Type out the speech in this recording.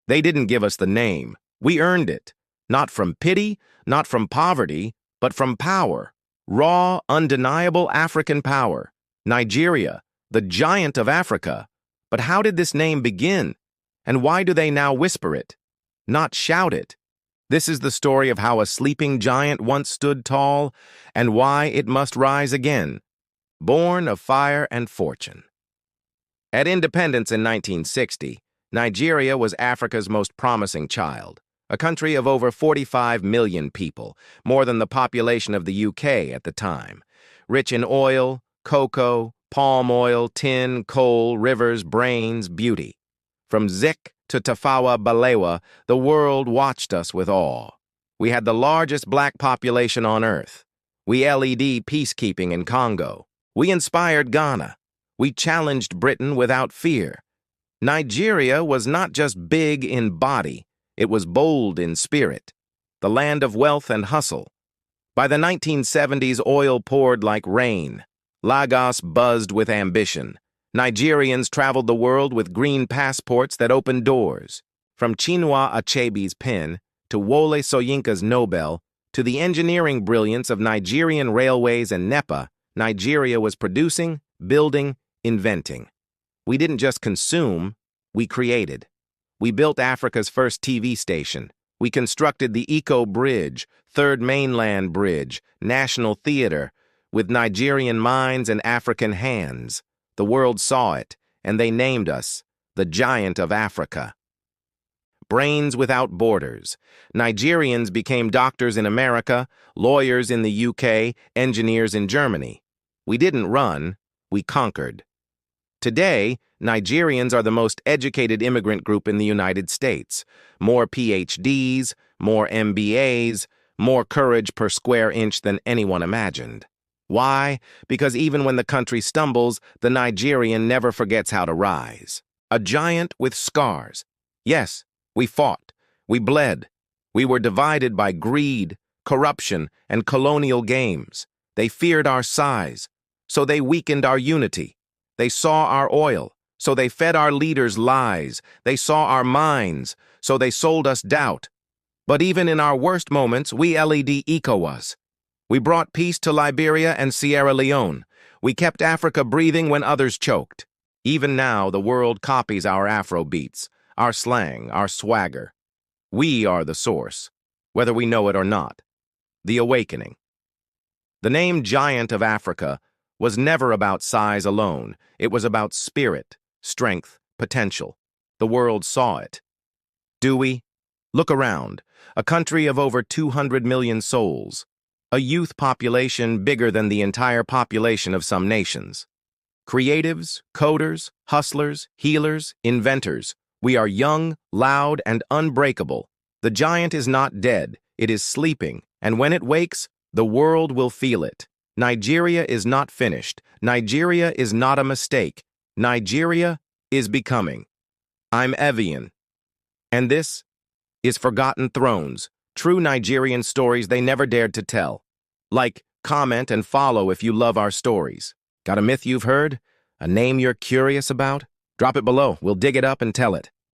They didn't give us the name. We earned it. Not from pity, not from poverty, but from power. Raw, undeniable African power. Nigeria, the giant of Africa. But how did this name begin? And why do they now whisper it, not shout it? This is the story of how a sleeping giant once stood tall and why it must rise again. Born of fire and fortune. At independence in 1960, Nigeria was Africa's most promising child, a country of over 45 million people, more than the population of the UK at the time, rich in oil, cocoa, palm oil, tin, coal, rivers, brains, beauty. From Zik to Tafawa Balewa, the world watched us with awe. We had the largest black population on Earth. We led peacekeeping in Congo. We inspired Ghana. We challenged Britain without fear. Nigeria was not just big in body, it was bold in spirit, the land of wealth and hustle. By the 1970s, oil poured like rain. Lagos buzzed with ambition. Nigerians traveled the world with green passports that opened doors. From Chinua Achebe's pen to Wole Soyinka's Nobel to the engineering brilliance of Nigerian railways and NEPA, Nigeria was producing, building, inventing. We didn't just consume, we created. We built Africa's first TV station. We constructed the Eco Bridge, Third Mainland Bridge, National Theater, with Nigerian minds and African hands. The world saw it, and they named us the Giant of Africa. Brains without borders. Nigerians became doctors in America, lawyers in the UK, engineers in Germany. We didn't run, we conquered. Today, Nigerians are the most educated immigrant group in the United States. More PhDs, more MBAs, more courage per square inch than anyone imagined. Why? Because even when the country stumbles, the Nigerian never forgets how to rise. A giant with scars. Yes, we fought. We bled. We were divided by greed, corruption, and colonial games. They feared our size, so they weakened our unity. They saw our oil, so they fed our leaders lies. They saw our minds, so they sold us doubt. But even in our worst moments, we led ECOWAS. We brought peace to Liberia and Sierra Leone. We kept Africa breathing when others choked. Even now, the world copies our Afro beats, our slang, our swagger. We are the source, whether we know it or not. The awakening. The name Giant of Africa was never about size alone. It was about spirit, strength, potential. The world saw it. Do we? Look around. A country of over 200 million souls. A youth population bigger than the entire population of some nations. Creatives, coders, hustlers, healers, inventors. We are young, loud, and unbreakable. The giant is not dead. It is sleeping, and when it wakes, the world will feel it. Nigeria is not finished. Nigeria is not a mistake. Nigeria is becoming. I'm Evian. And this is Forgotten Thrones, true Nigerian stories they never dared to tell. Like, comment, and follow if you love our stories. Got a myth you've heard? A name you're curious about? Drop it below. We'll dig it up and tell it.